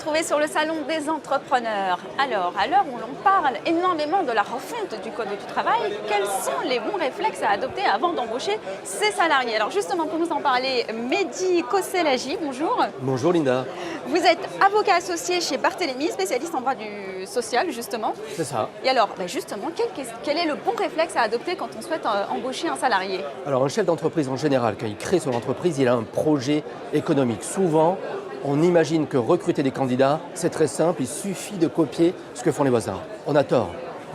retrouver sur le salon des entrepreneurs. Alors, à l'heure où l'on parle énormément de la refonte du code du travail, quels sont les bons réflexes à adopter avant d'embaucher ses salariés? Alors justement, pour nous en parler, Mehdi Kosselagi, bonjour. Bonjour Linda. Vous êtes avocat associé chez Barthélémy, spécialiste en droit du social justement. C'est ça. Et alors, justement, quel est le bon réflexe à adopter quand on souhaite embaucher un salarié? Alors un chef d'entreprise en général, quand il crée son entreprise, il a un projet économique. Souvent, on imagine que recruter des candidats, c'est très simple, il suffit de copier ce que font les voisins. On a tort.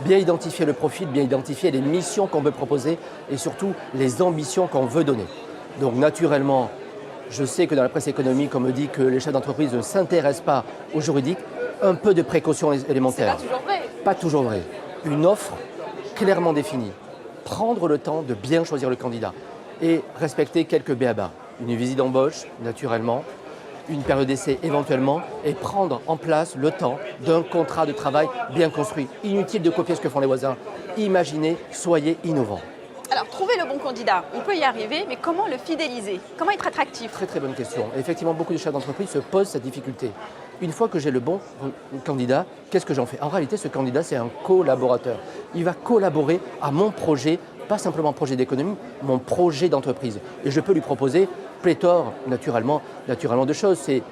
Bien identifier le profil, bien identifier les missions qu'on veut proposer et surtout les ambitions qu'on veut donner. Donc naturellement, je sais que dans la presse économique, on me dit que les chefs d'entreprise ne s'intéressent pas au juridique. Un peu de précaution élémentaire. C'est pas toujours vrai. Pas toujours vrai. Une offre clairement définie. Prendre le temps de bien choisir le candidat et respecter quelques b.a.-ba. Une visite d'embauche, naturellement, une période d'essai éventuellement, et prendre en place le temps d'un contrat de travail bien construit. Inutile de copier ce que font les voisins. Imaginez, soyez innovants. Alors, trouver le bon candidat, on peut y arriver, mais comment le fidéliser? Comment être attractif? Très très bonne question. Effectivement, beaucoup de chefs d'entreprise se posent cette difficulté. Une fois que j'ai le bon candidat, qu'est-ce que j'en fais? En réalité, ce candidat, c'est un collaborateur. Il va collaborer à mon projet, pas simplement un projet d'économie, mon projet d'entreprise. Et je peux lui proposer pléthore, naturellement de choses. C'est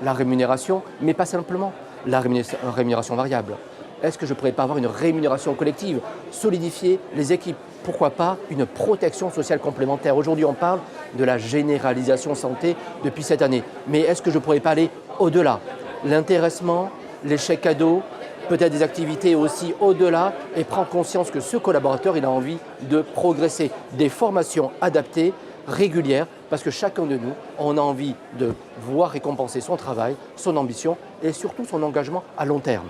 la rémunération, mais pas simplement la rémunération variable. Est-ce que je ne pourrais pas avoir une rémunération collective? Solidifier les équipes. Pourquoi pas une protection sociale complémentaire? Aujourd'hui, on parle de la généralisation santé depuis cette année. Mais est-ce que je ne pourrais pas aller au-delà? L'intéressement, les chèques cadeaux, peut-être des activités aussi au-delà et prendre conscience que ce collaborateur, il a envie de progresser. Des formations adaptées, régulières, parce que chacun de nous, on a envie de voir récompenser son travail, son ambition et surtout son engagement à long terme.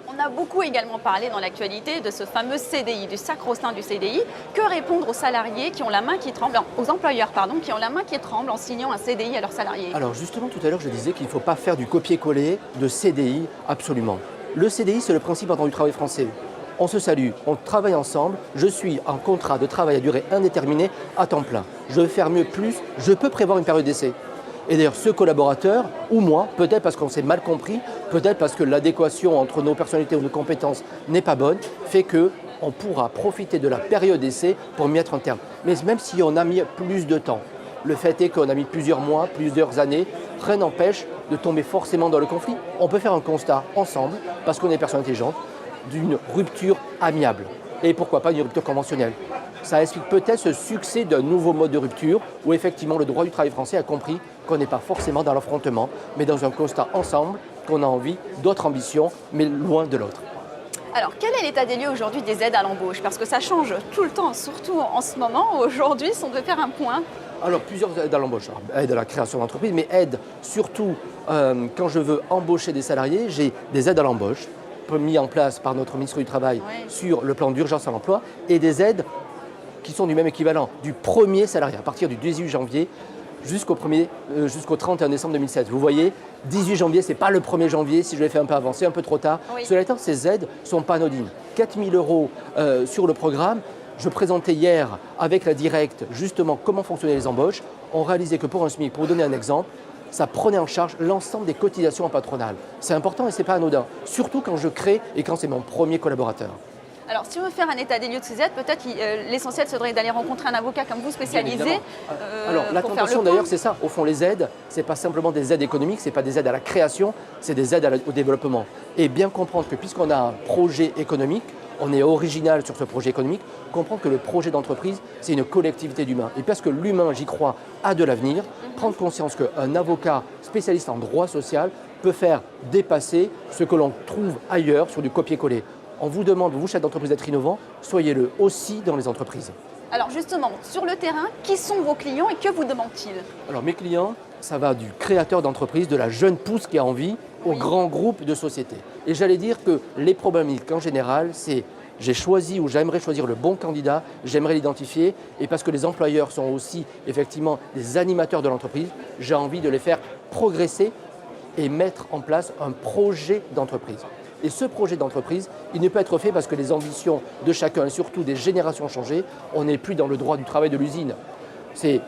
On a beaucoup également parlé dans l'actualité de ce fameux CDI, du sacro-saint du CDI. Que répondre aux salariés qui ont la main qui tremble, aux employeurs pardon, qui ont la main qui tremble en signant un CDI à leurs salariés? Alors justement, tout à l'heure, je disais qu'il ne faut pas faire du copier-coller de CDI, absolument. Le CDI, c'est le principe en droit du travail français. On se salue, on travaille ensemble, je suis en contrat de travail à durée indéterminée à temps plein. Je veux faire mieux, plus, je peux prévoir une période d'essai. Et d'ailleurs, ce collaborateur, ou moi, peut-être parce qu'on s'est mal compris, peut-être parce que l'adéquation entre nos personnalités ou nos compétences n'est pas bonne, fait qu'on pourra profiter de la période d'essai pour mettre un terme. Mais même si on a mis plus de temps, le fait est qu'on a mis plusieurs mois, plusieurs années, rien n'empêche de tomber forcément dans le conflit. On peut faire un constat ensemble, parce qu'on est des personnes intelligentes, d'une rupture amiable. Et pourquoi pas une rupture conventionnelle. Ça explique peut-être ce succès d'un nouveau mode de rupture où effectivement le droit du travail français a compris qu'on n'est pas forcément dans l'affrontement, mais dans un constat ensemble qu'on a envie d'autres ambitions, mais loin de l'autre. Alors, quel est l'état des lieux aujourd'hui des aides à l'embauche? Parce que ça change tout le temps, surtout en ce moment. Aujourd'hui, si on devait faire un point. Alors, plusieurs aides à l'embauche. Aide à la création d'entreprise, mais aide surtout quand je veux embaucher des salariés, j'ai des aides à l'embauche mis en place par notre ministre du Travail sur le plan d'urgence à l'emploi et des aides qui sont du même équivalent du premier salarié à partir du 18 janvier jusqu'au 31 décembre 2016. Vous voyez, 18 janvier, ce n'est pas le 1er janvier, si je l'ai fait un peu avant, c'est un peu trop tard. Oui. Cela étant, ces aides ne sont pas anodines. 4 000 € sur le programme. Je présentais hier avec la directe justement comment fonctionnaient les embauches. On réalisait que pour un SMIC, pour vous donner un exemple, ça prenait en charge l'ensemble des cotisations patronales. C'est important et ce n'est pas anodin, surtout quand je crée et quand c'est mon premier collaborateur. Alors, si on veut faire un état des lieux de ces aides, peut-être l'essentiel serait d'aller rencontrer un avocat comme vous spécialisé. Alors, la tentation d'ailleurs, c'est ça. Au fond, les aides, ce n'est pas simplement des aides économiques, ce n'est pas des aides à la création, c'est des aides au développement. Et bien comprendre que puisqu'on a un projet économique, on est original sur ce projet économique, comprendre que le projet d'entreprise, c'est une collectivité d'humains. Et parce que l'humain, j'y crois, a de l'avenir, prendre conscience qu'un avocat spécialiste en droit social peut faire dépasser ce que l'on trouve ailleurs sur du copier-coller. On vous demande, vous chefs d'entreprise, d'être innovant, soyez-le aussi dans les entreprises. Alors justement, sur le terrain, qui sont vos clients et que vous demandent-ils? Alors mes clients, ça va du créateur d'entreprise, de la jeune pousse qui a envie, au grand groupe de sociétés. Et j'allais dire que les problématiques en général, c'est j'ai choisi ou j'aimerais choisir le bon candidat, j'aimerais l'identifier et parce que les employeurs sont aussi effectivement des animateurs de l'entreprise, j'ai envie de les faire progresser et mettre en place un projet d'entreprise. Et ce projet d'entreprise, il ne peut être fait parce que les ambitions de chacun, et surtout des générations ont changé. On n'est plus dans le droit du travail de l'usine. C'est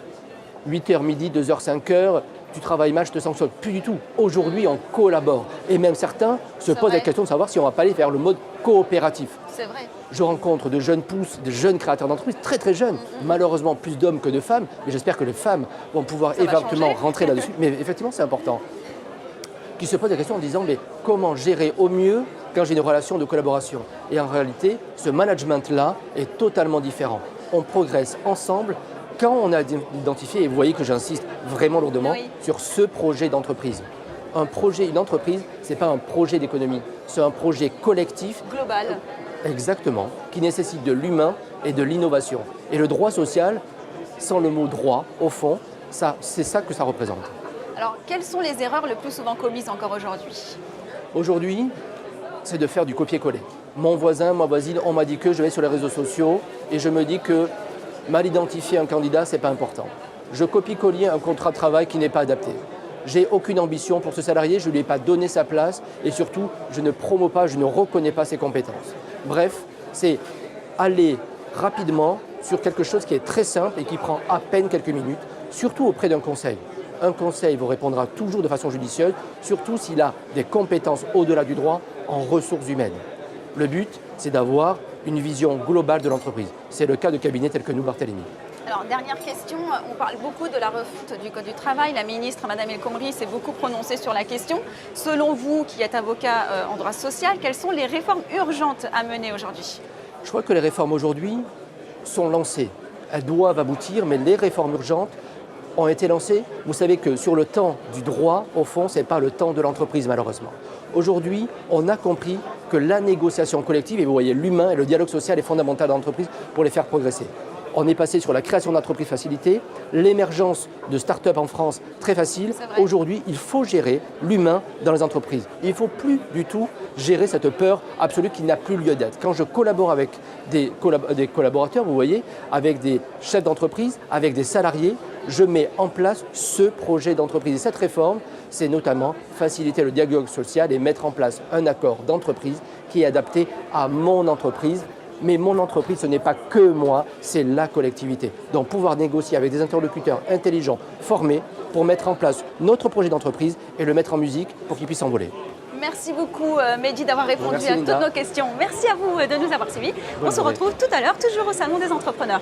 8h midi, 2h, 5h, tu travailles mal, je te sanctionne. Plus du tout. Aujourd'hui, on collabore. Et même certains se posent la question de savoir si on ne va pas aller vers le mode coopératif. C'est vrai. Je rencontre de jeunes pousses, de jeunes créateurs d'entreprises, très très jeunes. Malheureusement, plus d'hommes que de femmes, mais j'espère que les femmes vont pouvoir éventuellement rentrer là-dessus. Mais effectivement, c'est important. Qui se posent la question en disant, mais comment gérer au mieux quand j'ai une relation de collaboration? Et en réalité, ce management-là est totalement différent. On progresse ensemble quand on a identifié, et vous voyez que j'insiste vraiment lourdement, sur ce projet d'entreprise. Un projet, une entreprise, ce n'est pas un projet d'économie, c'est un projet collectif. Global. Exactement, qui nécessite de l'humain et de l'innovation. Et le droit social, sans le mot droit, au fond, c'est ça que ça représente. Alors, quelles sont les erreurs le plus souvent commises encore aujourd'hui? Aujourd'hui, c'est de faire du copier-coller. Mon voisin, ma voisine, on m'a dit que je vais sur les réseaux sociaux et je me dis que mal identifier un candidat, ce n'est pas important. Je copie-coller un contrat de travail qui n'est pas adapté. J'ai aucune ambition pour ce salarié, je ne lui ai pas donné sa place et surtout, je ne promeux pas, je ne reconnais pas ses compétences. Bref, c'est aller rapidement sur quelque chose qui est très simple et qui prend à peine quelques minutes, surtout auprès d'un conseil. Un conseil vous répondra toujours de façon judicieuse, surtout s'il a des compétences au-delà du droit en ressources humaines. Le but, c'est d'avoir une vision globale de l'entreprise. C'est le cas de cabinet tel que nous, Barthélémy. Alors, dernière question, on parle beaucoup de la refonte du Code du travail. La ministre, Madame El Khomri, s'est beaucoup prononcée sur la question. Selon vous, qui êtes avocat en droit social, quelles sont les réformes urgentes à mener aujourd'hui? Je crois que les réformes aujourd'hui sont lancées. Elles doivent aboutir, mais les réformes urgentes ont été lancées. Vous savez que sur le temps du droit, au fond, ce n'est pas le temps de l'entreprise, malheureusement. Aujourd'hui, on a compris que la négociation collective, et vous voyez, l'humain et le dialogue social est fondamental dans l'entreprise pour les faire progresser. On est passé sur la création d'entreprises facilitées, l'émergence de start-up en France très facile. Aujourd'hui, il faut gérer l'humain dans les entreprises. Il ne faut plus du tout gérer cette peur absolue qui n'a plus lieu d'être. Quand je collabore avec des collaborateurs, vous voyez, avec des chefs d'entreprise, avec des salariés, je mets en place ce projet d'entreprise. Et cette réforme, c'est notamment faciliter le dialogue social et mettre en place un accord d'entreprise qui est adapté à mon entreprise. Mais mon entreprise, ce n'est pas que moi, c'est la collectivité. Donc pouvoir négocier avec des interlocuteurs intelligents, formés, pour mettre en place notre projet d'entreprise et le mettre en musique pour qu'il puisse s'envoler. Merci beaucoup Mehdi d'avoir répondu Merci, à Linda. toutes nos questions. Merci à vous de nous avoir suivis. On se retrouve tout à l'heure, toujours au Salon des entrepreneurs.